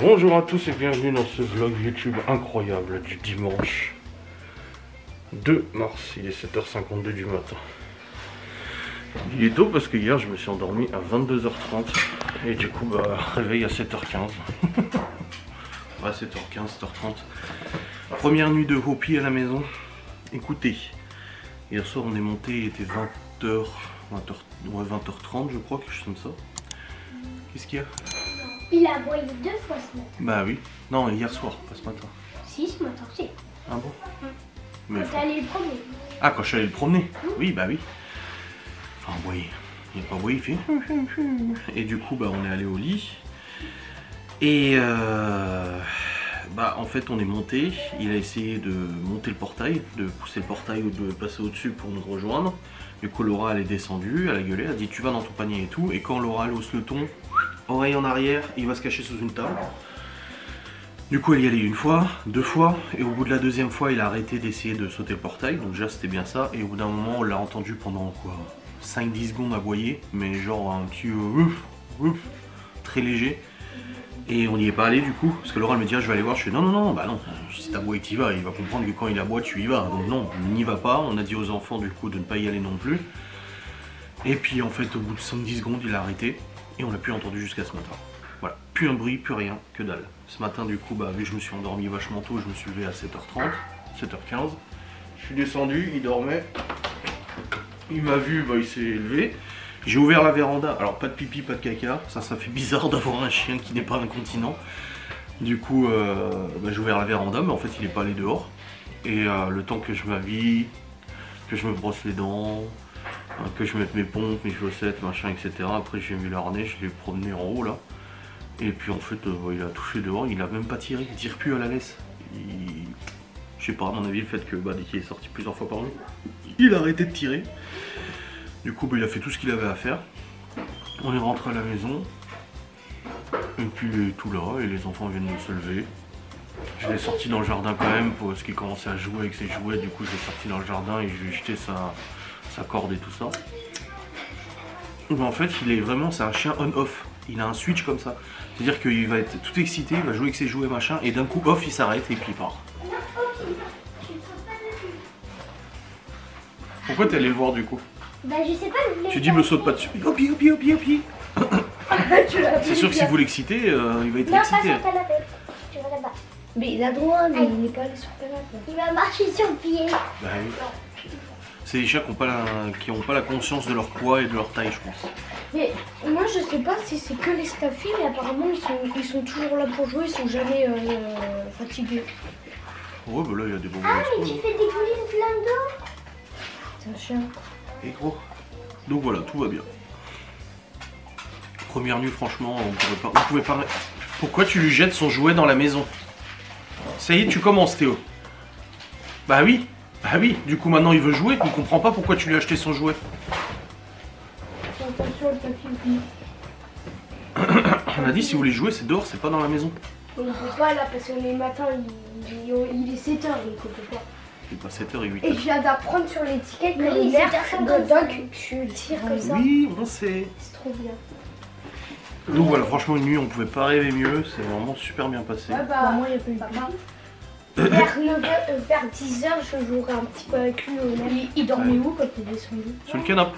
Bonjour à tous et bienvenue dans ce vlog YouTube incroyable du dimanche 2 mars, il est 7h52 du matin. Il est tôt parce que hier je me suis endormi à 22h30 et du coup réveil à 7h15. Ouais, 7h15, 7h30. Première nuit de Hopi à la maison. Écoutez, hier soir on est monté, il était 20h30 je crois, quelque chose comme ça. Qu'est-ce qu'il y a? Il a broyé 2 fois ce matin. Bah oui. Non, hier soir, pas ce matin. Si, ce matin, si. Ah bon? Mais quand t'es allé le promener. Ah, quand je suis allé le promener? Oui, bah oui. Enfin, oui. Il n'est pas oui, il fait... Et du coup, on est allé au lit. Et en fait, on est monté. Il a essayé de monter le portail, de pousser le portail ou de passer au-dessus pour nous rejoindre. Du coup, Laura, elle est descendue, elle a gueulé, elle a dit tu vas dans ton panier et tout. Et quand Laura, elle hausse le ton, oreille en arrière, il va se cacher sous une table. Du coup, elle y allait une fois, 2 fois, et au bout de la 2e fois, il a arrêté d'essayer de sauter le portail. Donc déjà, c'était bien ça. Et au bout d'un moment, on l'a entendu pendant quoi, 5-10 secondes aboyer, mais genre un petit ouf, très léger. Et on n'y est pas allé du coup, parce que Laura elle me dit ah, je vais aller voir. Je fais non, bah non, si t'aboies tu y vas, il va comprendre que quand il aboie tu y vas. Donc non, on n'y va pas. On a dit aux enfants du coup de ne pas y aller non plus. Et puis en fait, au bout de 5-10 secondes, il a arrêté. Et on l'a plus entendu jusqu'à ce matin. Voilà, plus un bruit, plus rien, que dalle. Ce matin du coup, vu que je me suis endormi vachement tôt, je me suis levé à 7h30, 7h15. Je suis descendu, il dormait. Il m'a vu, il s'est levé. J'ai ouvert la véranda, alors pas de pipi, pas de caca. Ça fait bizarre d'avoir un chien qui n'est pas incontinent. Du coup, j'ai ouvert la véranda, mais en fait il n'est pas allé dehors. Et le temps que je m'habille, que je me brosse les dents, que je mette mes pompes, mes chaussettes, machin, etc. Après j'ai mis le harnais, je l'ai promené en haut là. Et puis en fait il a touché dehors, il a même pas tiré, il tire plus à la laisse. Je sais pas, à mon avis le fait que dès qu'il est sorti plusieurs fois par jour, il a arrêté de tirer. Du coup il a fait tout ce qu'il avait à faire. On est rentré à la maison. Et puis il est tout là et les enfants viennent de se lever. Je l'ai sorti dans le jardin quand même parce qu'il commençait à jouer avec ses jouets. Du coup je l'ai sorti dans le jardin et je lui ai jeté sa corde et tout ça. Mais en fait il est vraiment, c'est un chien on-off. Il a un switch comme ça. C'est-à-dire qu'il va être tout excité, il va jouer avec ses jouets machin et d'un coup off il s'arrête et puis il part. Pourquoi t'es allé le voir du coup? Bah je sais pas, je voulais... Tu dis me saute pas dessus. Hopi. C'est sûr que si vous l'excitez, il va être excité. Non, pas sur le canapé. Tu vas là-bas. Mais il a droit, mais il n'est pas allé sur le canapé. Il va marcher sur le pied. Bah oui. C'est les chiens qui n'ont pas la conscience de leur poids et de leur taille, je pense. Mais moi je sais pas si c'est que les staffis, mais apparemment ils sont toujours là pour jouer, ils sont jamais fatigués. Ouais, là il y a des bonbons. Ah, mais tu fais des boulines plein d'eau. C'est un chien. Et gros. Donc voilà, tout va bien. Première nuit, franchement, on pouvait pas. Pourquoi tu lui jettes son jouet dans la maison? Ça y est, tu commences, Théo. Bah oui, du coup maintenant il veut jouer, il comprend pas pourquoi tu lui as acheté son jouet. Attention, le tapis. On a dit si vous voulez jouer, c'est dehors, c'est pas dans la maison. Il ne peut pas là parce que les matins il est 7h, il ne peut pas. Il est pas 7h et 8h. Et je viens d'apprendre sur l'étiquette que Oui, les nerfs 7h55. de dog, tu tires comme ça. Oui, on sait. C'est trop bien. Donc voilà, franchement une nuit, on pouvait pas rêver mieux, c'est vraiment super bien passé. Ouais, moi il n'y a pas eu de vers 10h, je jouerai un petit peu avec lui. Il dormait où quand il est descendu? Sur le canapé.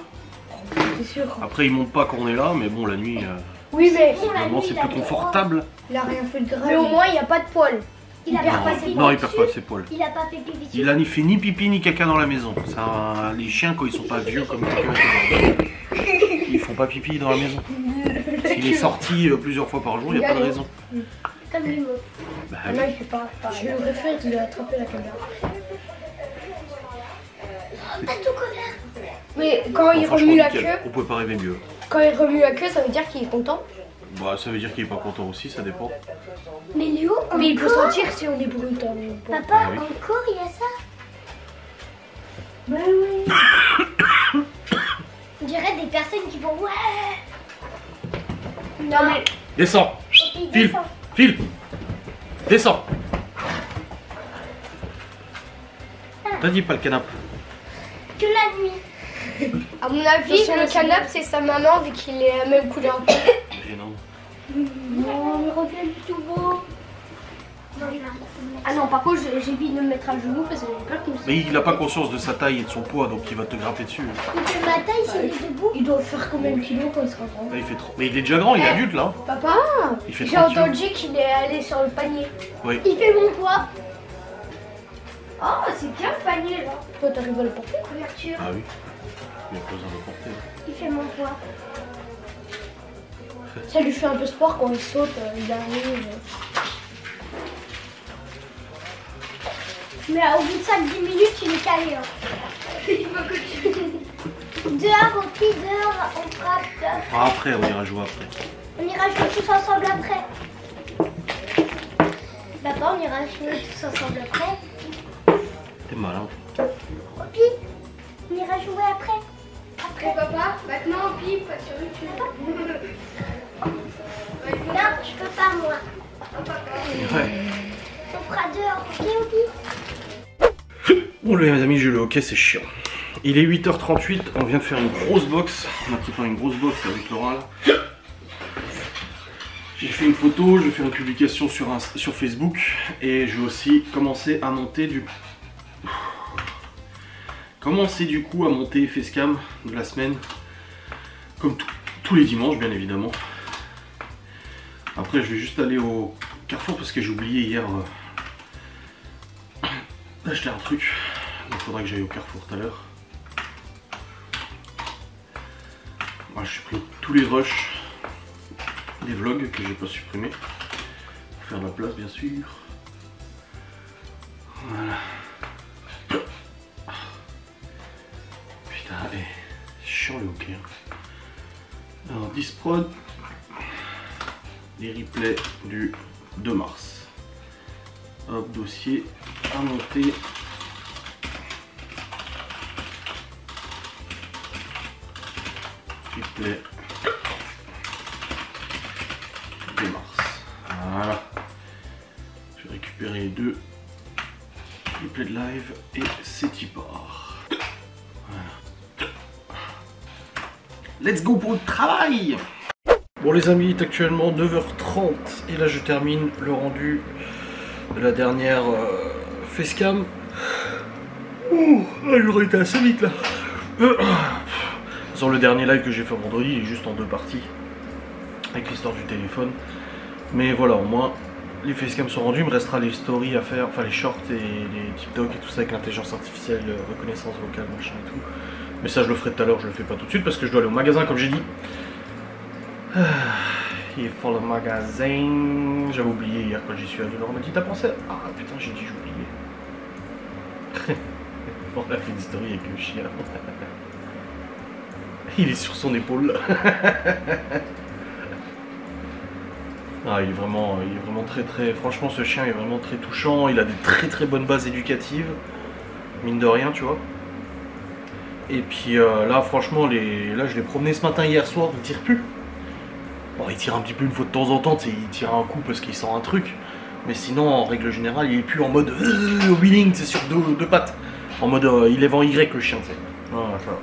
C'est sûr. Après il monte pas quand on est là, mais bon la nuit, Oui, mais vraiment c'est plus confortable. il a rien fait de grave. Mais au moins il n'y a pas de poils. Il a pas fait pipi. Non, il perd pas ses poils. Il a pas fait pipi dessus. Il a ni fait ni pipi ni caca dans la maison. Les chiens quand ils sont pas vieux comme quelqu'un, ils font pas pipi dans la maison. S'il est sorti plusieurs fois par jour, il n'y a pas de raison. Comme Limo. Bah, Ah non, il fait pas. Je le préfère de attraper la caméra. T'as tout couvert. Mais quand il franchement, remue la nickel. queue, On peut pas rêver mieux. ça veut dire qu'il est content. Bah ça veut dire qu'il est pas content aussi, ça dépend. Mais Léo, Mais il peut encore sentir si on est brutal ou pas. Papa, Ah oui. encore il y a ça. Bah oui. On dirait des personnes qui vont ouais. Non mais Descends. Il File. descend. File. Descends. T'as dit pas le canapé. Que la nuit. à mon avis, le canapé c'est sa maman vu qu'il est la même couleur. Mais non. Non, mais regarde du tout beau. Ah non, par contre, j'évite de me mettre à genoux parce que j'ai peur qu'il me saute. Mais il n'a pas conscience de sa taille et de son poids, donc il va te grimper dessus. Il fait ma taille s'il est debout. Il doit faire combien de kilos quand il sera grand? Là, il fait trop. Mais il est déjà grand, il est adulte là. Papa, Il fait j'ai 30 kilos. entendu qu'il est allé sur le panier. Oui. Il fait mon poids. Oh, c'est bien le panier là. Toi, t'arrives à le porter? Couverture. Ah oui. Il a pas besoin de le porter. Il fait mon poids. Ça lui fait un peu sport quand il saute, il arrive. Mais au bout de 5-10 minutes, il est calé. Hein. Il faut que tu... Dehors, au pied, dehors, on frappe. Ah, après, on ira jouer après. On ira jouer tous ensemble après. Papa, on ira jouer tous ensemble après. T'es malin. Au pied, on ira jouer après. Après papa, maintenant on pipe sur YouTube. Non, je peux pas moi. Ouais. On fera dehors, ok, au pied. Bon les amis, j'ai le hockey, c'est chiant. Il est 8h38, on vient de faire une grosse box. On a préparé une grosse box avec Laura là. J'ai fait une photo, je vais faire une publication sur Facebook. Et je vais aussi commencer à monter du... Commencer du coup à monter Facecam de la semaine. Comme tous les dimanches bien évidemment. Après je vais juste aller au Carrefour parce que j'ai oublié hier d'acheter un truc. Donc il faudra que j'aille au Carrefour tout à l'heure. Moi je suis pris tous les rushs des vlogs que j'ai pas supprimés. Pour faire de la place bien sûr. Voilà. Putain, c'est chiant le hockey. Alors Disprod. Les replays du 2 mars. Hop, dossier à monter. Replay 2 mars. Voilà. Je vais récupérer les deux replays de live et c'est y part. Voilà. Let's go pour le travail! Bon les amis, il est actuellement 9h30 et là je termine le rendu de la dernière Facecam. Ouh, j'aurais été assez vite là. De toute façon le dernier live que j'ai fait vendredi il est juste en 2 parties avec l'histoire du téléphone. Mais voilà, au moins les Facecams sont rendus, il me restera les stories à faire, enfin les shorts et les TikTok et tout ça avec l'intelligence artificielle, reconnaissance vocale, machin et tout. Mais ça je le ferai tout à l'heure, je le fais pas tout de suite parce que je dois aller au magasin comme j'ai dit. Il faut le magasin. J'avais oublié hier quand j'y suis allé. Laura m'a dit t'as pensé? Ah putain j'ai dit j'ai oublié. On a fait une story avec le chien. Il est sur son épaule. Ah, il est vraiment très. Franchement ce chien est vraiment très touchant. Il a des très bonnes bases éducatives. Mine de rien tu vois. Et puis là franchement là je l'ai promené ce matin hier soir, il tire plus. Bon, il tire un petit peu une fois de temps en temps, il tire un coup parce qu'il sent un truc. Mais sinon, en règle générale, il est plus en mode wheeling, c'est sur deux pattes. En mode il est en Y le chien, tu sais. Voilà, ça va.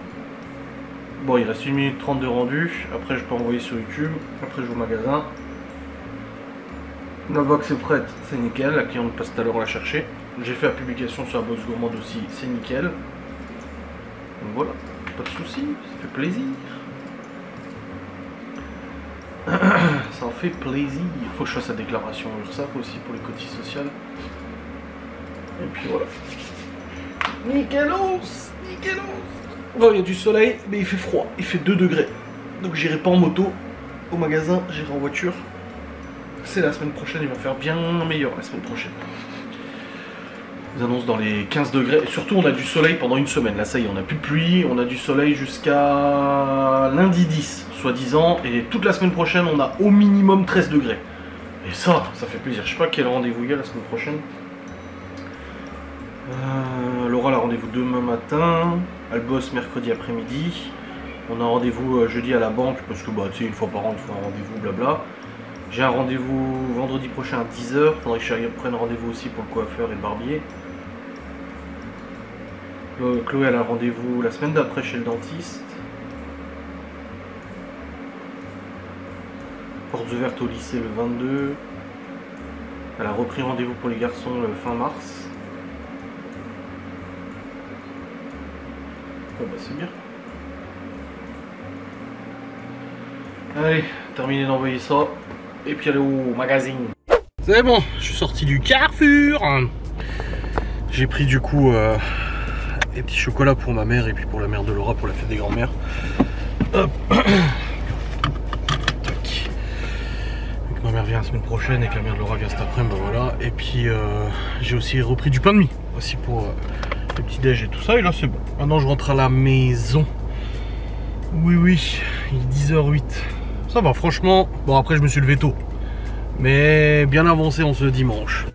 Bon, il reste 1 minute 30 de rendu. Après, je peux envoyer sur YouTube. Après, je vais au magasin. La box est prête, c'est nickel. La cliente passe tout à l'heure la chercher. J'ai fait la publication sur la box gourmande aussi, c'est nickel. Donc voilà, pas de soucis, ça fait plaisir. Ça en fait plaisir. Il faut que je fasse la déclaration URSSAF aussi pour les cotises sociales. Et puis voilà. Nickelos. Bon, il y a du soleil, mais il fait froid. Il fait 2 degrés. Donc j'irai pas en moto au magasin, j'irai en voiture. C'est la semaine prochaine, il va faire bien meilleur la semaine prochaine. Ils annoncent dans les 15 degrés. Et surtout, on a du soleil pendant une semaine. Là, ça y est, on n'a plus de pluie. On a du soleil jusqu'à lundi 10, soi-disant. Et toute la semaine prochaine, on a au minimum 13 degrés. Et ça fait plaisir. Je sais pas quel rendez-vous il y a la semaine prochaine. Laura a rendez-vous demain matin. Elle bosse mercredi après-midi. On a rendez-vous jeudi à la banque. Parce que, bah, tu sais, une fois par an, il faut un rendez-vous, blabla. J'ai un rendez-vous vendredi prochain à 10h. Faudrait que je prenne rendez-vous aussi pour le coiffeur et le barbier. Chloé elle a un rendez-vous la semaine d'après chez le dentiste. portes ouvertes au lycée le 22. Elle a repris rendez-vous pour les garçons le fin mars. Bon bah c'est bien. Allez, terminé d'envoyer ça. Et puis aller au magazine. C'est bon, je suis sorti du Carrefour. J'ai pris du coup des petits chocolats pour ma mère et puis pour la mère de Laura pour la fête des grands-mères. Hop. Ma mère vient la semaine prochaine et que la mère de Laura vient cet après-midi, ben voilà. Et puis j'ai aussi repris du pain de mie aussi pour le petit déj et tout ça. Et là c'est bon. Maintenant je rentre à la maison. Oui, il est 10h08. Ça va franchement. Bon après je me suis levé tôt. Mais bien avancé en ce dimanche.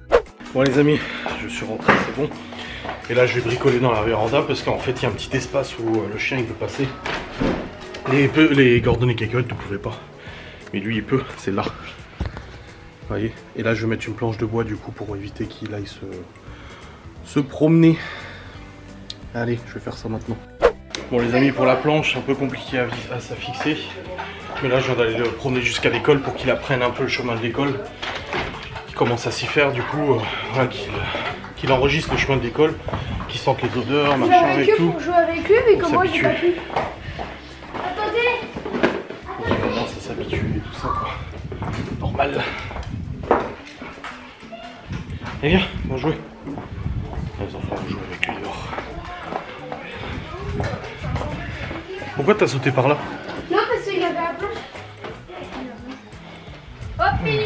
Bon les amis, je suis rentré, c'est bon. Et là je vais bricoler dans la véranda parce qu'en fait il y a un petit espace où le chien il peut passer. Les Gordon et Cacahuètes ne pouvaient pas. Mais lui il peut, c'est là. Vous voyez. Et là je vais mettre une planche de bois du coup pour éviter qu'il aille se promener. Allez, je vais faire ça maintenant. Bon les amis, pour la planche, un peu compliqué à s'affixer. Mais là je viens d'aller le promener jusqu'à l'école pour qu'il apprenne un peu le chemin de l'école. Qu'il commence à s'y faire du coup, voilà, qu'il enregistre le chemin de l'école, qu'il sente les odeurs, machin avec tout. Pour jouer avec lui, mais comment j'ai pas pu. Attendez. Il commence à s'habituer et tout ça quoi. Normal. Et viens, on va jouer. Les enfants vont jouer avec lui dehors. Pourquoi t'as sauté par là? Non, parce qu'il y avait un planche. Hopi!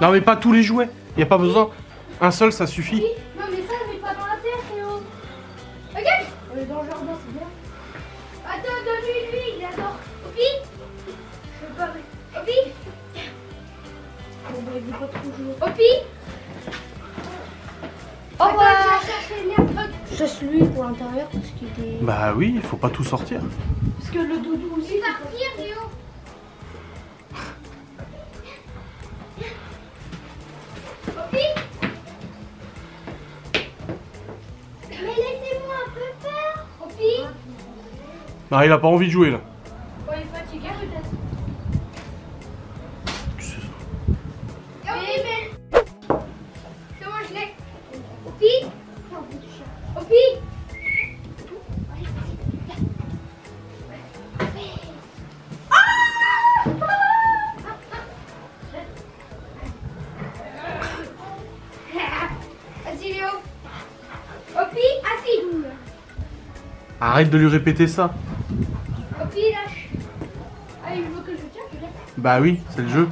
Non mais pas tous les jouets, y a pas besoin. Un seul ça suffit. Non mais ça, mais pas dans la terre, Théo. Regarde! On est dans le jardin, c'est bien. Attends, donne-lui, il adore. Hopi! Je veux pas. Hopi! Bon bah il veut pas trop jouer. Hopi! Au revoir! Je laisse lui pour l'intérieur parce qu'il est... Bah oui, il faut pas tout sortir. Parce que le doudou aussi... Il va revenir, Théo. Hopi. Mais laissez-moi un peu faire. Hopi. Bah il a pas envie de jouer là. Bon, il est fatigué peut-être. Mais... C'est moi, je l'ai. Hopi. Hopi. Vas-y, Léo. Hopi, assis. Arrête de lui répéter ça. Hopi, lâche. Ah, il veut que je tienne peut-être. Bah oui, c'est le jeu.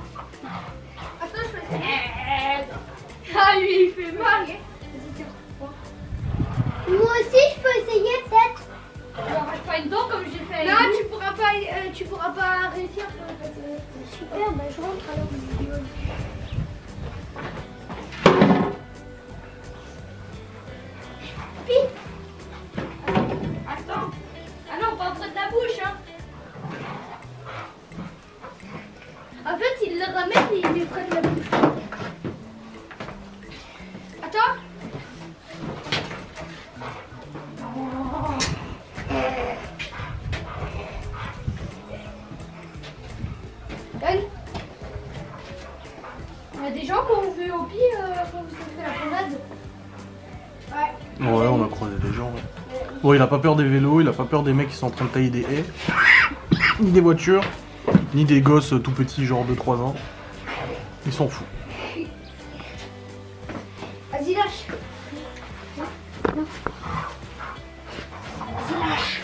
Attends, je fais ça. Ah, lui, il fait mal. Vas-y, tiens. Moi aussi, je peux essayer peut-être. Je n'arrache pas une dent comme j'ai fait avec Non, lui. tu pourras pas réussir. Super, bah je rentre alors. Attends. Ah non, pas près de la bouche, hein. En fait, il le ramène et il est près de la bouche. Attends. Donne. Il y a des gens qui ont vu Hopi quand vous avez fait la promenade. Ouais. Ouais, on a croisé des gens. Ouais. Bon, il a pas peur des vélos, il a pas peur des mecs qui sont en train de tailler des haies, ni des voitures, ni des gosses tout petits, genre de 3 ans. Ils s'en foutent. Vas-y, lâche. Vas-y, lâche.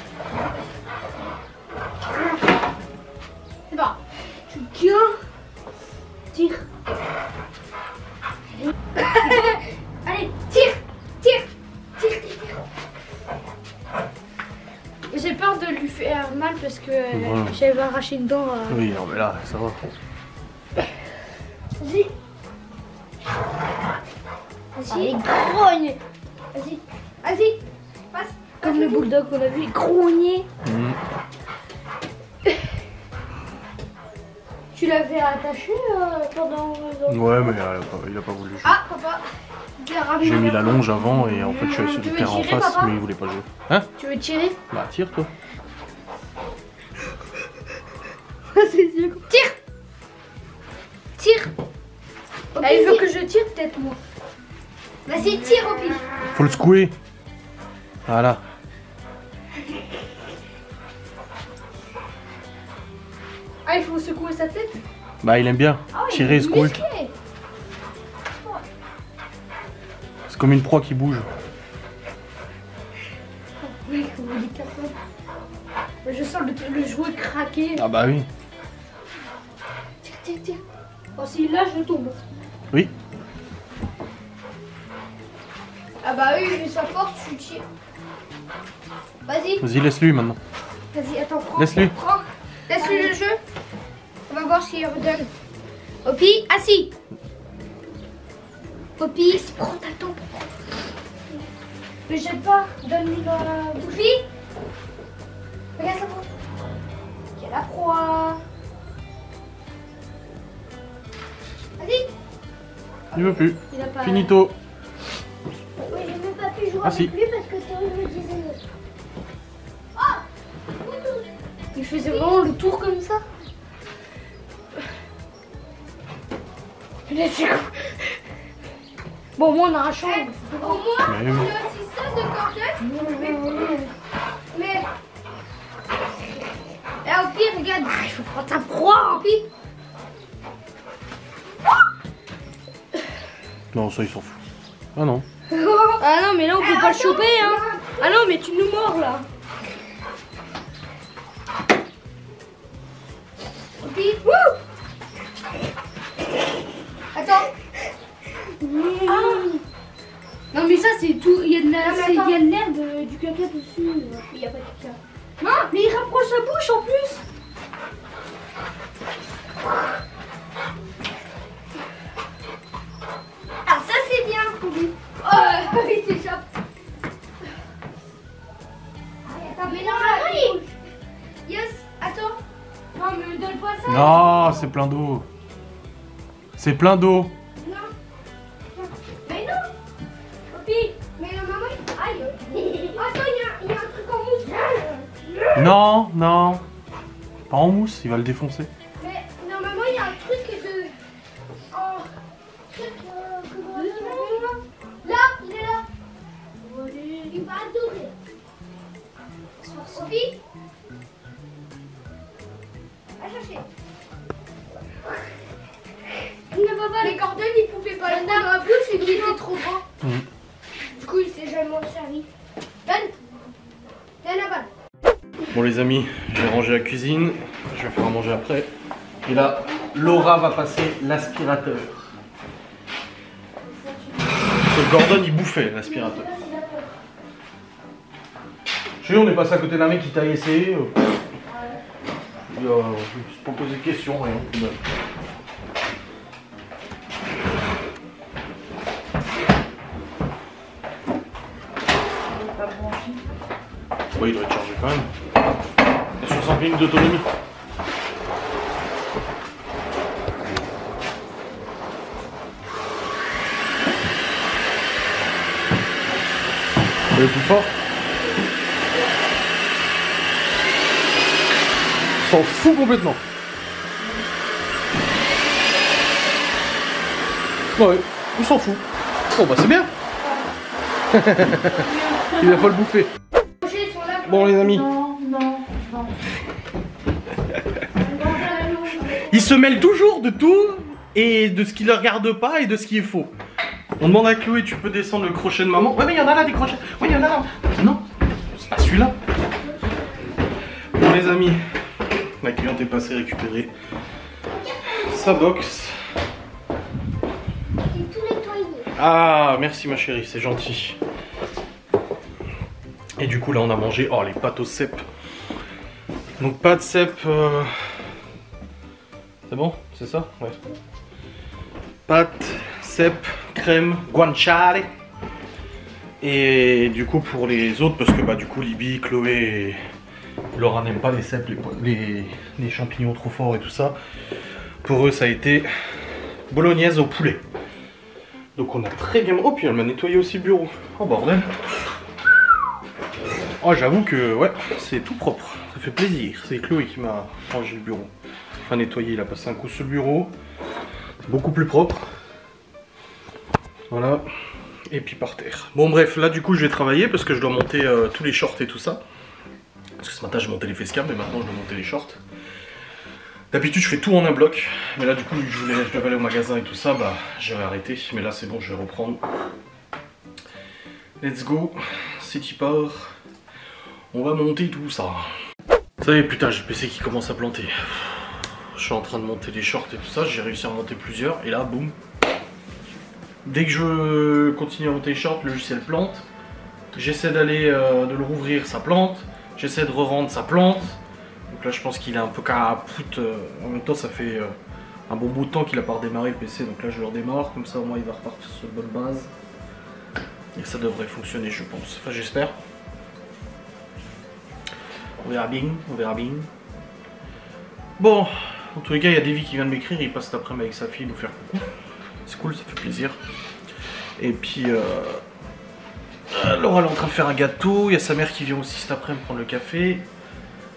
C'est bon. Tu tiens. Tire. Allez, tire. Tire. Tire, tire, tire. J'ai peur de lui faire mal parce que Voilà. j'avais arraché une dent. Oui, non, mais là, ça va. Vas-y. Il Vas-y. grogne. Vas-y. Vas-y. Passe. Comme le bulldog qu'on a vu, il grognait. Tu l'avais attaché pendant... Ouais, mais il a pas voulu jouer. Ah, papa. J'ai mis la longe avant et en fait je suis allé Tu le veux faire en tirer, face, papa mais il voulait pas jouer. Hein? Tu veux tirer? Bah tire toi. tire peut-être moi. Vas-y, tire au pif. Faut le secouer. Voilà. Ah, il faut secouer sa tête. Bah il aime bien. Ah ouais, Tirer, il est secouer. musclé. C'est comme une proie qui bouge. Oui, comme on dit personne. Je sens le jouet craquer. Ah bah oui. Tire, tire, tire. Oh, s'il lâche, je tombe. Oui. Ah bah oui, vu sa force, tu tires. Vas-y, Vas-y, laisse-lui maintenant. vas-y, attends, prends. Laisse-lui. Prends. Laisse-lui le jeu. On va voir s'il redonne. Poppy, assis. Poppy, prends ta tempe. Ne jette pas, donne-lui la bougie. Regarde ça. Il y a la proie. Vas-y. Il veut plus. Il a pas... Finito. Oui, j'ai même pas pu jouer Ah, si. avec lui parce que Théo me disait. Il faisait vraiment le tour comme ça. Laissez quoi. Bon, au moins on a un champ. Au moins, Mais oui. il y a aussi ça de cordette. Mais. Là, au pire, regarde. Il faut prendre ta proie. Au pire. Non, ça il s'en fout. Ah non. Ah non, mais là, on peut pas le choper, hein. Ah non, mais tu nous mords, là. Au pire. Attends. Non mais ça c'est tout, il y a de l'herbe, du caca dessus. Il n'y a pas de caca. Non, mais il rapproche sa bouche en plus. Ah ça c'est bien pour lui. Oh il s'échappe. Mais non là, oui. Yes, attends. Non mais donne pas ça. Non, c'est plein d'eau. C'est plein d'eau. Non. Mais non. Poppy. Mais la maman, aïe. Attends, il y a un truc en mousse. Non, non. Pas en mousse, il va le défoncer. Mais normalement, il y a un truc de... Oh. Truc, là, il est là. Il va adorer. Poppy. Va chercher. Mais Gordon, il pouvait pas le prendre dans la bouche, il était trop grand. Mmh. Du coup, il s'est jamais servi. Donne la balle. Bon les amis, j'ai rangé la cuisine. Je vais faire à manger après. Et là, Laura va passer l'aspirateur. Parce que Gordon il bouffait l'aspirateur. Je sais, on est passé à côté d'un mec qui t'a essayé. Il se pas posé de questions, rien. Ouais, il doit être chargé quand même. Il y a 60 minutes d'autonomie. Le plus fort. Il s'en fout complètement. Ouais, il s'en fout. Bon bah c'est bien. Il va pas le bouffer. Bon les amis. Ils se mêlent toujours de tout et de ce qui ne regarde pas et de ce qui est faux. On demande à Chloé, tu peux descendre le crochet de maman. Ouais mais il y en a là des crochets. Ouais il y en a là. Non, c'est pas celui-là. Bon les amis, la cliente est passée récupérer sa box. J'ai tout nettoyé. Ah merci ma chérie, c'est gentil. Et du coup là on a mangé les pâtes au cèpe. Donc pâtes cèpe. C'est bon, c'est ça? Ouais. Pâtes, cèpe, crème, guanciale. Et du coup pour les autres, parce que du coup Libby, Chloé et Laura n'aiment pas les cèpes, les champignons trop forts et tout ça. Pour eux ça a été bolognaise au poulet. Donc on a très bien... Oh puis elle m'a nettoyé aussi le bureau. Oh bordel. Oh j'avoue que ouais, c'est tout propre. Ça fait plaisir. C'est Chloé qui m'a rangé le bureau. Enfin nettoyé, il a passé un coup sur le bureau. Beaucoup plus propre. Voilà. Et puis par terre. Bon bref, là du coup je vais travailler parce que je dois monter tous les shorts et tout ça. Parce que ce matin je montais les facecam, mais maintenant je dois monter les shorts. D'habitude je fais tout en un bloc, mais là du coup je devais aller au magasin et tout ça, bah j'avais arrêté, mais là c'est bon, je vais reprendre. Let's go, City Power. On va monter tout ça. Ça y est, putain, j'ai le PC qui commence à planter. Je suis en train de monter les shorts et tout ça, j'ai réussi à en monter plusieurs, et là, boum. Dès que je continue à monter les shorts, le logiciel plante. J'essaie d'aller de le rouvrir, ça plante. J'essaie de revendre, ça plante. Donc là, je pense qu'il est un peu carapoute. En même temps, ça fait un bon bout de temps qu'il a pas redémarré le PC. Donc là, je le redémarre. Comme ça, au moins, il va repartir sur de bonnes bases. Et ça devrait fonctionner, je pense. Enfin, j'espère. On verra bien, on verra bien. Bon, en tous les cas, il y a Davy qui vient de m'écrire. Il passe cet après-midi avec sa fille nous faire coucou. C'est cool, ça fait plaisir. Et puis, Laura elle est en train de faire un gâteau. Il y a sa mère qui vient aussi cet après-midi prendre le café.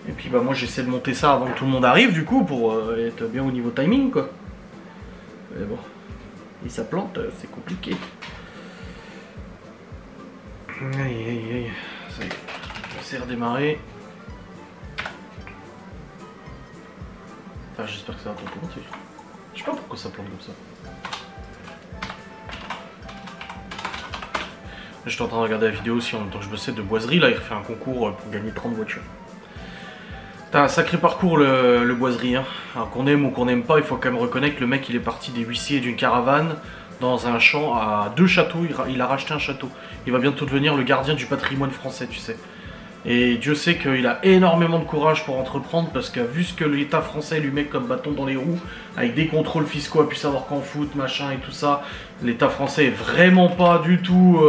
Et puis, bah, moi, j'essaie de monter ça avant que tout le monde arrive, du coup, pour être bien au niveau timing, quoi. Mais bon, et ça plante, c'est compliqué. Aïe, aïe, aïe. Ça y est, c'est redémarré. Enfin, j'espère que ça va planter. Je sais pas pourquoi ça plante comme ça. J'étais en train de regarder la vidéo aussi en même temps que je bossais de Boiserie. Là, il refait un concours pour gagner 30 voitures. T'as un sacré parcours le Boiserie. Hein. Alors qu'on aime ou qu'on n'aime pas, il faut quand même reconnaître que le mec il est parti des huissiers d'une caravane dans un champ à 2 châteaux. Il a racheté un château. Il va bientôt devenir le gardien du patrimoine français, tu sais. Et Dieu sait qu'il a énormément de courage pour entreprendre parce que vu ce que l'État français lui met comme bâton dans les roues, avec des contrôles fiscaux à plus savoir qu'en foot, machin et tout ça, l'État français est vraiment pas du tout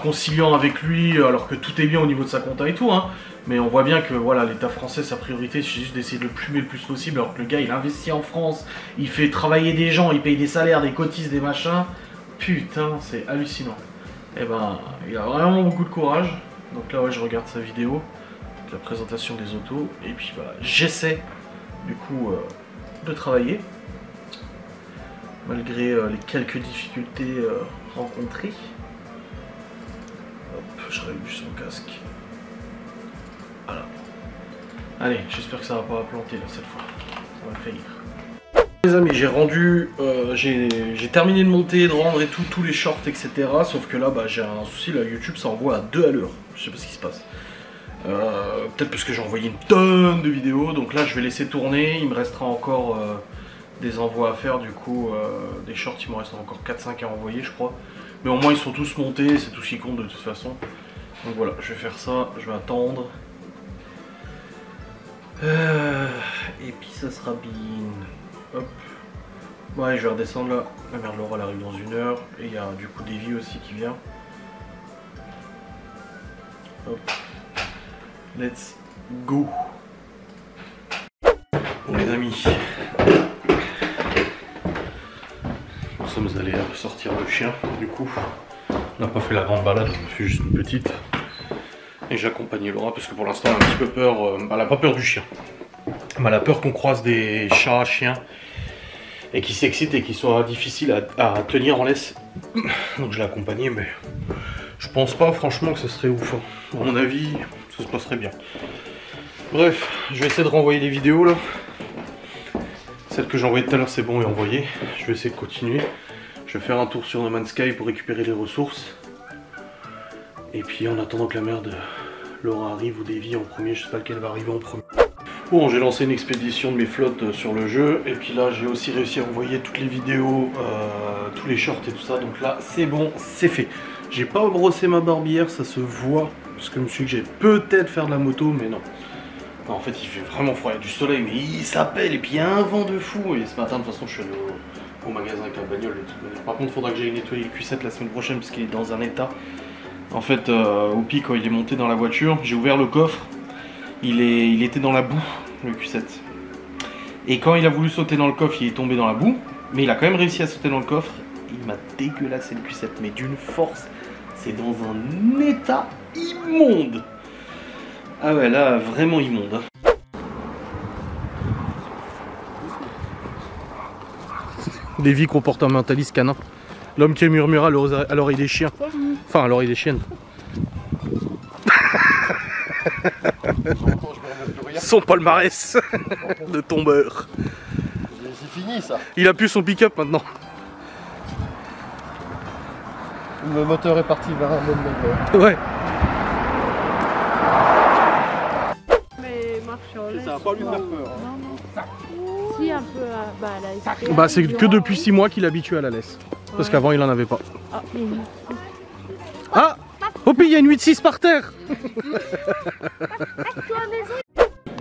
conciliant avec lui, alors que tout est bien au niveau de sa compta et tout, hein. Mais on voit bien que voilà, l'État français, sa priorité c'est juste d'essayer de le plumer le plus possible, alors que le gars il investit en France, il fait travailler des gens, il paye des salaires, des cotises, des machins. Putain, c'est hallucinant. Et ben, il a vraiment beaucoup de courage. Donc là ouais, je regarde sa vidéo, la présentation des autos, et puis bah, j'essaie du coup de travailler, malgré les quelques difficultés rencontrées. Hop, je règle son casque. Voilà. Allez, j'espère que ça va pas planter là cette fois, ça va faillir. Les amis, j'ai rendu, j'ai terminé de monter, de rendre et tout, tous les shorts, etc. Sauf que là, bah, j'ai un souci, là, YouTube, ça envoie à 2 à l'heure. Je sais pas ce qui se passe. Peut-être parce que j'ai envoyé une tonne de vidéos, donc là, je vais laisser tourner. Il me restera encore des envois à faire, du coup, des shorts, il me reste encore 4-5 à envoyer, je crois. Mais au moins, ils sont tous montés, c'est tout ce qui compte de toute façon. Donc voilà, je vais faire ça, je vais attendre. Et puis, ça sera bien. Hop. Ouais, je vais redescendre là. La mère de Laura elle arrive dans 1 heure. Et il y a du coup Davy aussi qui vient. Hop. Let's go. Bon les amis. Nous sommes allés sortir le chien. Du coup, on n'a pas fait la grande balade, on a fait juste une petite. Et j'ai accompagné Laura parce que pour l'instant elle a un petit peu peur. Elle n'a pas peur du chien. Elle a peur qu'on croise des chats, chiens et qui s'excitent et qui soient difficiles à tenir en laisse. Donc je l'ai accompagné, mais je pense pas franchement que ce serait ouf. À mon avis, ça se passerait bien. Bref, je vais essayer de renvoyer des vidéos là. Celle que j'ai envoyée tout à l'heure, c'est bon et envoyée. Je vais essayer de continuer. Je vais faire un tour sur No Man's Sky pour récupérer les ressources. Et puis en attendant que la mère de Laura arrive ou Davy en premier, je sais pas lequel va arriver en premier. Bon, j'ai lancé une expédition de mes flottes sur le jeu, et puis là j'ai aussi réussi à envoyer toutes les vidéos, tous les shorts et tout ça, donc là c'est bon, c'est fait. J'ai pas brossé ma barbière, ça se voit, parce que je me suis dit que j'allais peut-être faire de la moto, mais non. Non, en fait il fait vraiment froid, il y a du soleil, mais il s'appelle, et puis il y a un vent de fou, et ce matin de toute façon je suis allé au magasin avec la bagnole et tout. Par contre il faudra que j'aille nettoyer le Q7 la semaine prochaine, parce qu'il est dans un état. En fait, Oupi, quand il est monté dans la voiture, j'ai ouvert le coffre. Il était dans la boue, le Q7. Et quand il a voulu sauter dans le coffre, il est tombé dans la boue. Mais il a quand même réussi à sauter dans le coffre. Il m'a dégueulassé le Q7, mais d'une force. C'est dans un état immonde. Ah ouais, là, vraiment immonde. Davy comportementaliste canin. L'homme qui murmure à l'oreille des chiens. Enfin, à l'oreille des chiennes. Son palmarès de tombeur. C'est fini ça. Il a plus son pick-up maintenant. Le moteur est parti vers un autre moteur. Ouais. Mais marcher en laisse. Ça va pas lui faire peur. Hein. Non, non. Si, un peu. Bah, là, il Bah, c'est que depuis 6 mois qu'il est habitué à la laisse. Parce qu'avant, il en avait pas. Ah, il y a une- Ah! Hopi, il y a une 8-6 par terre!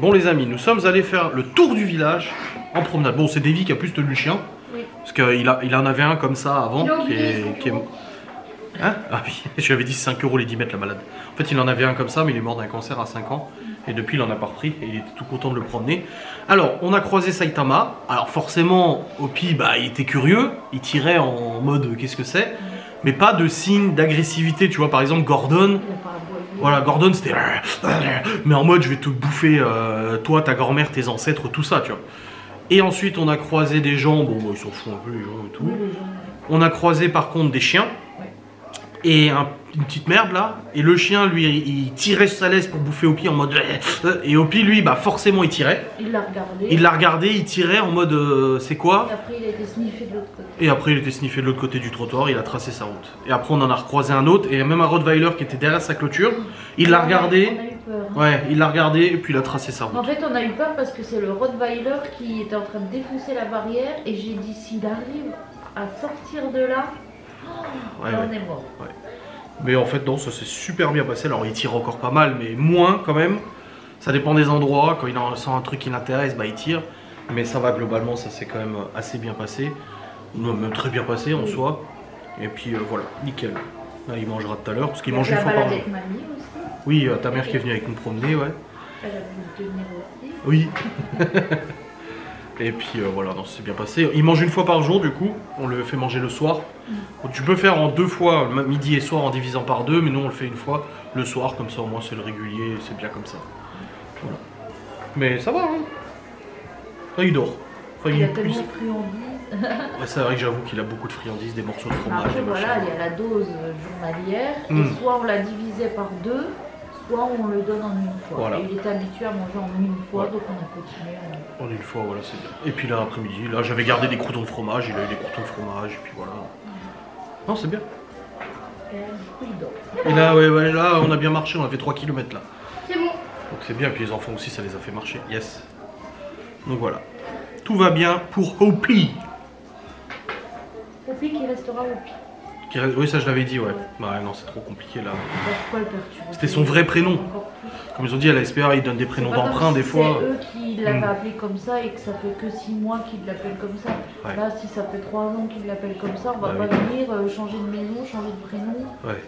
Bon les amis, nous sommes allés faire le tour du village en promenade. Bon, c'est Davy qui a plus tenu le chien. Oui. Parce qu'il en avait un comme ça avant. Il a Qui oublié est, qui est... Hein? Ah oui, je lui avais dit 5 € les 10 mètres la malade. En fait, il en avait un comme ça, mais il est mort d'un cancer à 5 ans. Et depuis, il en a pas repris. Et il était tout content de le promener. Alors, on a croisé Saitama. Alors forcément, Hopi, bah, il était curieux. Il tirait en mode qu'est-ce que c'est. Mais pas de signe d'agressivité. Tu vois, par exemple, Gordon. Il a pas aboyé. Voilà, Gordon c'était mais en mode je vais te bouffer toi, ta grand-mère, tes ancêtres, tout ça, tu vois. Et ensuite on a croisé des gens, bon bah, ils s'en foutent un peu les gens et tout. Oui, les gens. On a croisé par contre des chiens Ouais. et une petite merde là. Et le chien lui il tirait sa laisse pour bouffer Hopi en mode et Hopi lui bah forcément il tirait. Il l'a regardé. Il l'a regardé, il tirait en mode c'est quoi? Et après, il a été sniffé de l'autre côté. Et après il était sniffé de l'autre côté du trottoir, il a tracé sa route. Et après on en a recroisé un autre et même un Rottweiler qui était derrière sa clôture. Il l'a regardé. On a eu peur. Hein. Ouais, il l'a regardé et puis il a tracé sa route. En fait, on a eu peur parce que c'est le Rottweiler qui était en train de défoncer la barrière et j'ai dit s'il arrive à sortir de là, Ouais, là, ouais. on est mort. Mais en fait non, ça s'est super bien passé. Alors il tire encore pas mal, mais moins quand même. Ça dépend des endroits. Quand il sent un truc qui l'intéresse, bah il tire. Mais ça va globalement, ça s'est quand même assez bien passé. Même très bien passé en soi. Et puis voilà, nickel. Là il mangera tout à l'heure parce qu'il mange une la fois par balade jour. avec mamie aussi. Oui, ta mère qui est venue avec nous promener, ouais. Elle a voulu tenir aussi. Oui. Et puis voilà, non, c'est bien passé. Il mange une fois par jour du coup, on le fait manger le soir. Donc, tu peux faire en 2 fois, midi et soir en divisant par 2, mais nous on le fait une fois le soir, comme ça au moins c'est le régulier, c'est bien comme ça. Voilà. Mais ça va, hein. Là, il dort. Enfin, Il a tellement de friandises. Ouais, c'est vrai que j'avoue qu'il a beaucoup de friandises, des morceaux de fromage. Après, des voilà, machins. il y a la dose journalière. Mm. Et soit on la divisait par 2, soit on le donne en une fois. Voilà. Et il était habitué à manger en une fois, Ouais. donc on a continué. En une fois, voilà, c'est bien. Et puis là, après-midi, là j'avais gardé des croûtons de fromage, il a eu des croûtons de fromage, et puis voilà. Non, c'est bien. Et du coup, il dort. Et là, ouais, là, on a bien marché, on a fait 3 km là. C'est bon. Donc c'est bien, puis les enfants aussi, ça les a fait marcher. Yes. Donc voilà. Tout va bien pour Hopi. Hopi qui restera Hopi. Oui, ça je l'avais dit, ouais. Bah non, c'est trop compliqué là. Pourquoi le perturber? C'était son vrai prénom. Encore plus. Comme ils ont dit à la SPA, ils donnent des prénoms C'est pas d'emprunt comme des si fois. C'est eux qui l'avaient Mm. appelé comme ça et que ça fait que 6 mois qu'ils l'appellent comme ça. Ouais. Là, si ça fait 3 ans qu'ils l'appellent comme ça, on va Bah pas oui. venir changer de maison, changer de prénom. Ouais.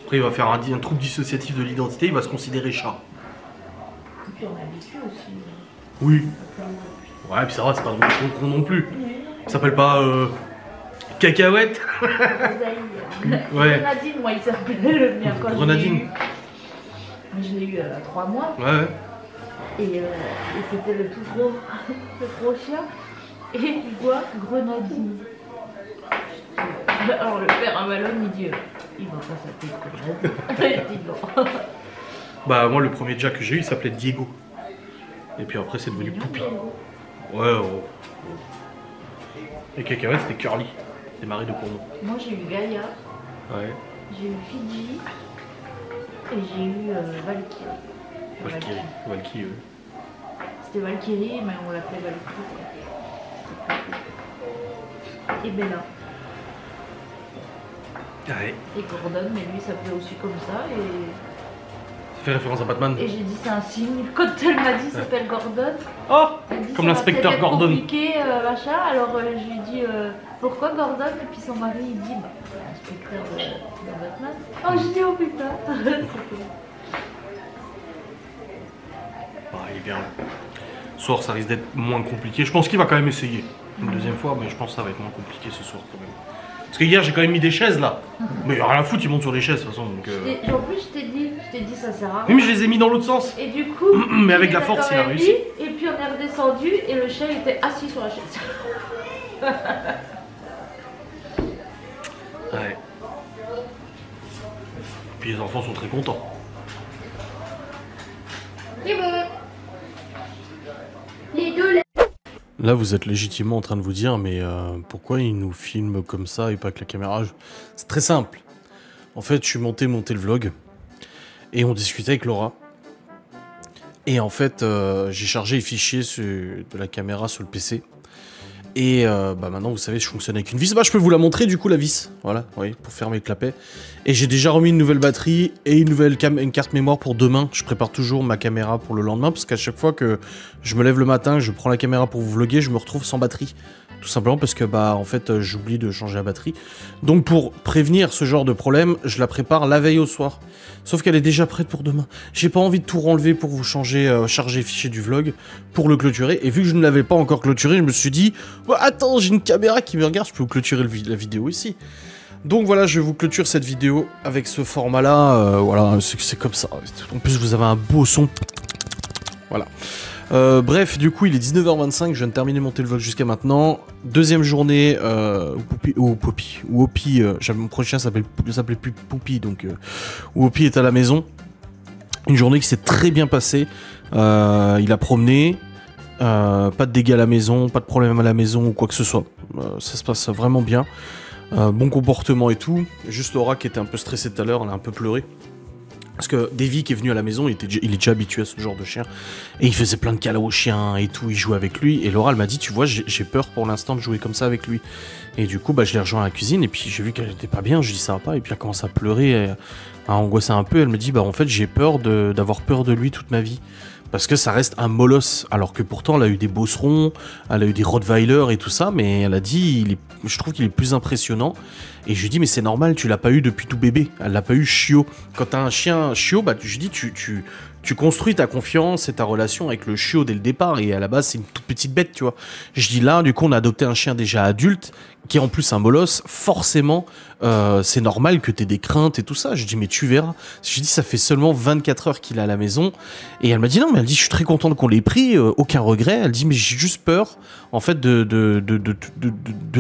Après, il va faire un trouble dissociatif de l'identité, il va se considérer chat. Et puis on est habitué aussi. Oui. Ouais, puis ça va, c'est pas trop con non plus. Ça s'appelle pas cacahuète. Ouais. Grenadine, moi il s'appelait le mien quand Grenadine. je l'ai eu à 3 mois Ouais. et c'était le tout gros, le gros chien. Et tu vois, Grenadine. Alors le père Avalon il dit il va pas s'appeler Grenadine. Il dit non. Bah moi le premier Jack que j'ai eu il s'appelait Diego. Et puis après c'est devenu Poupi. Ouais. Oh. Et cacahuète c'était Curly. Des maris de Cournot. Moi j'ai eu Gaïa, Ouais. j'ai eu Fidji et j'ai eu Valkyrie. Valkyrie. C'était Valkyrie mais on l'appelait Valkyrie. Et Bella. Ouais. Et Gordon, mais lui il s'appelait aussi comme ça et Ça fait référence à Batman. j'ai dit c'est un signe. Quand elle m'a dit il s'appelle Gordon, Oh elle dit Comme ça va l'inspecteur peut-être être Gordon. compliqué, machin. Alors je lui ai dit pourquoi Gordon et puis son mari il dit bah l'inspecteur de Batman. Oh j'ai dit oh putain. Bah, il est bien. Ce soir ça risque d'être moins compliqué. Je pense qu'il va quand même essayer. Une deuxième fois, mais je pense que ça va être moins compliqué ce soir quand même. Parce que hier j'ai quand même mis des chaises là. Mais rien à foutre, ils montent sur les chaises de toute façon. Donc, Et en plus je t'ai dit ça sert à Oui, rien. mais je les ai mis dans l'autre sens. Et du coup, Mais avec il la les force, quand il a même réussi. mis, et puis on est redescendu et le chien était assis sur la chaise. Ouais. Puis les enfants sont très contents. C'est bon. Les deux, là. Là, vous êtes légitimement en train de vous dire, mais pourquoi ils nous filment comme ça et pas avec la caméra? C'est très simple. En fait, je suis monté le vlog et on discutait avec Laura. Et en fait, j'ai chargé les fichiers de la caméra sur le PC. Et bah maintenant, vous savez, je fonctionne avec une vis. Bah, je peux vous la montrer, du coup, la vis. Voilà, oui, pour fermer le clapet. Et j'ai déjà remis une nouvelle batterie et une carte mémoire pour demain. Je prépare toujours ma caméra pour le lendemain, parce qu'à chaque fois que je me lève le matin, je prends la caméra pour vous vlogger, je me retrouve sans batterie. Tout simplement parce que, bah, en fait, j'oublie de changer la batterie. Donc, pour prévenir ce genre de problème, je la prépare la veille au soir. Sauf qu'elle est déjà prête pour demain. J'ai pas envie de tout renlever pour vous charger les fichiers du vlog, pour le clôturer. Et vu que je ne l'avais pas encore clôturé, je me suis dit, oh, attends, j'ai une caméra qui me regarde, je peux vous clôturer la vidéo ici. Donc voilà, je vous clôture cette vidéo avec ce format-là. Voilà, c'est comme ça. En plus, vous avez un beau son. Voilà. Bref, du coup, il est 19h25, je viens de terminer mon vlog jusqu'à maintenant. Deuxième journée, où Poppy, mon prochain s'appelait plus Poppy, donc où Poppy est à la maison. Une journée qui s'est très bien passée. Il a promené, pas de dégâts à la maison, pas de problème à la maison ou quoi que ce soit. Ça se passe vraiment bien. Bon comportement et tout. Juste Laura qui était un peu stressée tout à l'heure, elle a un peu pleuré. Parce que Davy qui est venu à la maison, il est déjà habitué à ce genre de chien. Et il faisait plein de câlins au chien et tout, il jouait avec lui. Et Laura, elle m'a dit, tu vois, j'ai peur pour l'instant de jouer comme ça avec lui. Et du coup, bah, je l'ai rejoint à la cuisine et puis j'ai vu qu'elle était pas bien, je lui ai dit ça va pas. Et puis elle commence à pleurer, à angoisser un peu. Elle me dit, bah en fait, j'ai peur d'avoir peur de lui toute ma vie. Parce que ça reste un molosse, alors que pourtant elle a eu des bosserons, elle a eu des rottweiler et tout ça, mais elle a dit, je trouve qu'il est plus impressionnant. Et je lui dis, mais c'est normal, tu l'as pas eu depuis tout bébé, elle l'a pas eu chiot. Quand t'as un chien chiot, bah je dis, tu construis ta confiance et ta relation avec le chiot dès le départ, et à la base c'est une toute petite bête, tu vois. Je dis là, du coup on a adopté un chien déjà adulte, qui est en plus un molosse, forcément c'est normal que t'aies des craintes et tout ça. Je dis mais tu verras. Je dis ça fait seulement 24 heures qu'il est à la maison, et elle m'a dit non, mais elle dit je suis très contente qu'on l'ait pris, aucun regret. Elle dit mais j'ai juste peur en fait de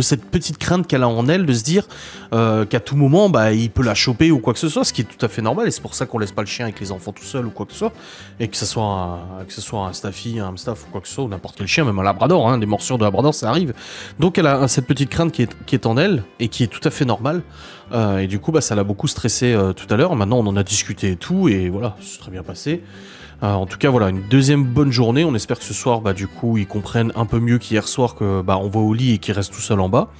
cette petite crainte qu'elle a en elle, de se dire qu'à tout moment bah il peut la choper ou quoi que ce soit, ce qui est tout à fait normal, et c'est pour ça qu'on laisse pas le chien avec les enfants tout seul ou quoi que ce soit, et que ce soit un staffy, un hamstaff ou quoi que ce soit, ou n'importe quel chien, même un labrador, hein, des morsures de labrador ça arrive. Donc elle a cette petite crainte qui est en elle et qui est tout à fait normale. Et du coup, bah, ça l'a beaucoup stressé tout à l'heure. Maintenant, on en a discuté et tout, et voilà, c'est très bien passé. En tout cas, voilà, une deuxième bonne journée. On espère que ce soir, bah, du coup, ils comprennent un peu mieux qu'hier soir que bah, on va au lit et qu'ils restent tout seuls en bas.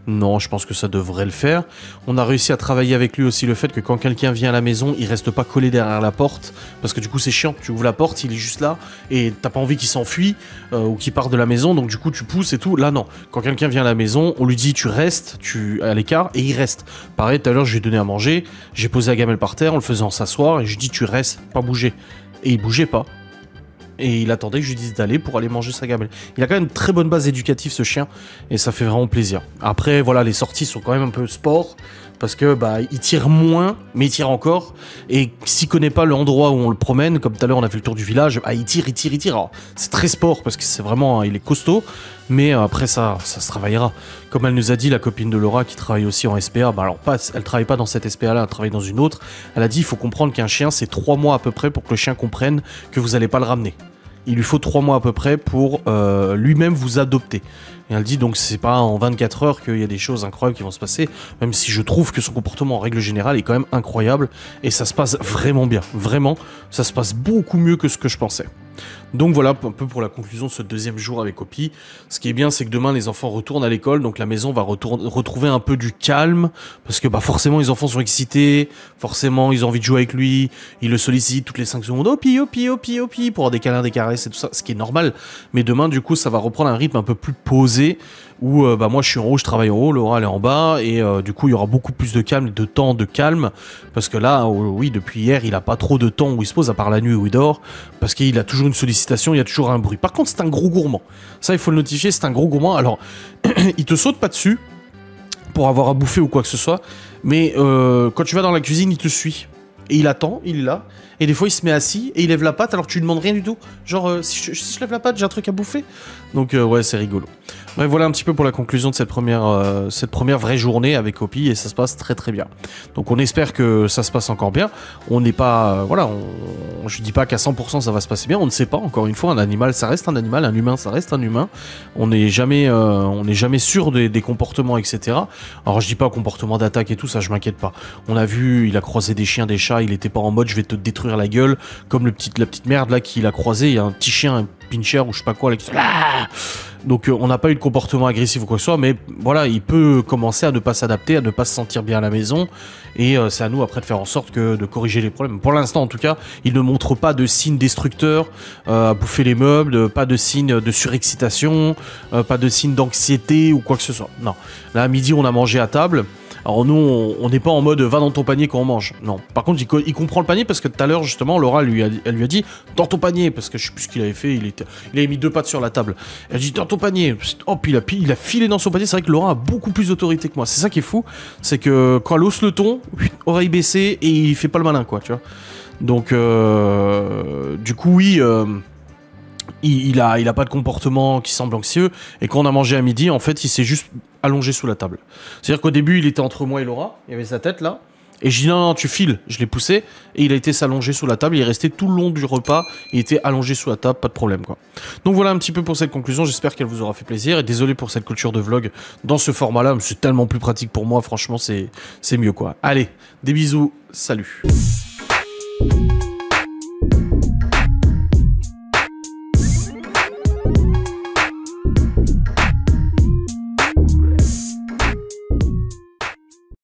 Non, je pense que ça devrait le faire. On a réussi à travailler avec lui aussi le fait que quand quelqu'un vient à la maison, il reste pas collé derrière la porte, parce que du coup, c'est chiant. Tu ouvres la porte, il est juste là, et t'as pas envie qu'il s'enfuit ou qu'il parte de la maison, donc du coup, tu pousses et tout. Là, non. Quand quelqu'un vient à la maison, on lui dit tu restes, à l'écart, et il reste. Pareil, tout à l'heure, je lui ai donné à manger, j'ai posé la gamelle par terre en le faisant s'asseoir, et je lui ai dit tu restes, pas bouger. Et il bougeait pas. Et il attendait que je lui dise d'aller pour aller manger sa gamelle. Il a quand même une très bonne base éducative, ce chien, et ça fait vraiment plaisir. Après, voilà, les sorties sont quand même un peu sport, parce que bah il tire moins, mais il tire encore. Et s'il connaît pas l'endroit où on le promène, comme tout à l'heure on a fait le tour du village, bah, il tire. Alors, c'est très sport, parce que c'est vraiment, il est costaud, mais après ça se travaillera. Comme elle nous a dit, la copine de Laura qui travaille aussi en SPA, bah alors elle travaille pas dans cette SPA là, elle travaille dans une autre. Elle a dit il faut comprendre qu'un chien c'est 3 mois à peu près pour que le chien comprenne que vous allez pas le ramener. Il lui faut 3 mois à peu près pour lui-même vous adopter. Et elle dit donc c'est pas en 24 heures qu'il y a des choses incroyables qui vont se passer, même si je trouve que son comportement en règle générale est quand même incroyable, et ça se passe vraiment bien. Vraiment, ça se passe beaucoup mieux que ce que je pensais. Donc voilà un peu pour la conclusion de ce deuxième jour avec Poppy. Ce qui est bien, c'est que demain les enfants retournent à l'école, donc la maison va retrouver un peu du calme, parce que bah forcément les enfants sont excités, forcément ils ont envie de jouer avec lui, ils le sollicitent toutes les 5 secondes, Poppy, pour avoir des câlins, des caresses et tout ça, ce qui est normal. Mais demain du coup ça va reprendre un rythme un peu plus posé, où bah moi je suis en haut, je travaille en haut, Laura elle est en bas, et du coup il y aura beaucoup plus de calme, de temps de calme, parce que là, oui, depuis hier, il a pas trop de temps où il se pose, à part la nuit où il dort, parce qu'il a toujours une sollicitation, il y a toujours un bruit. Par contre, c'est un gros gourmand. Ça, il faut le notifier, c'est un gros gourmand. Alors, il te saute pas dessus pour avoir à bouffer ou quoi que ce soit, mais quand tu vas dans la cuisine, il te suit. Et il attend, il est là, et des fois il se met assis, et il lève la patte alors que tu lui demandes rien du tout. Genre, si je lève la patte, j'ai un truc à bouffer. Donc ouais, c'est rigolo. Ouais, voilà un petit peu pour la conclusion de cette première vraie journée avec Opie, et ça se passe très très bien. Donc on espère que ça se passe encore bien. On n'est pas, voilà, je dis pas qu'à 100% ça va se passer bien, on ne sait pas, encore une fois, un animal ça reste un animal, un humain ça reste un humain. On n'est jamais sûr des comportements, etc. Alors je dis pas comportement d'attaque et tout, ça je m'inquiète pas. On a vu, il a croisé des chiens, des chats, il était pas en mode je vais te détruire la gueule, comme la petite merde là qu'il a croisé, il y a un petit chien, un pincher ou je sais pas quoi là, qui... Donc on n'a pas eu de comportement agressif ou quoi que ce soit, mais voilà, il peut commencer à ne pas s'adapter, à ne pas se sentir bien à la maison, et c'est à nous après de faire en sorte de corriger les problèmes. Pour l'instant en tout cas, il ne montre pas de signes destructeurs, à bouffer les meubles, pas de signes de surexcitation, pas de signes d'anxiété ou quoi que ce soit. Non, là à midi on a mangé à table. Alors nous, on n'est pas en mode va dans ton panier quand on mange. Non. Par contre, il comprend le panier parce que tout à l'heure, justement, Laura elle lui a dit dans ton panier, parce que je sais plus ce qu'il avait fait. Il avait mis 2 pattes sur la table. Elle a dit dans ton panier. Oh, puis il a filé dans son panier. C'est vrai que Laura a beaucoup plus d'autorité que moi. C'est ça qui est fou, c'est que quand elle hausse le ton, oreille baissée, et il fait pas le malin, quoi, tu vois. Donc, du coup, oui. Il a pas de comportement qui semble anxieux, et quand on a mangé à midi, en fait, il s'est juste allongé sous la table. C'est-à-dire qu'au début, il était entre moi et Laura, il avait sa tête là, et je dis non, tu files, je l'ai poussé, et il a été s'allonger sous la table, il est resté tout le long du repas, il était allongé sous la table, pas de problème quoi. Donc voilà un petit peu pour cette conclusion, j'espère qu'elle vous aura fait plaisir, et désolé pour cette culture de vlog dans ce format-là, mais c'est tellement plus pratique pour moi, franchement c'est mieux quoi. Allez, des bisous, salut.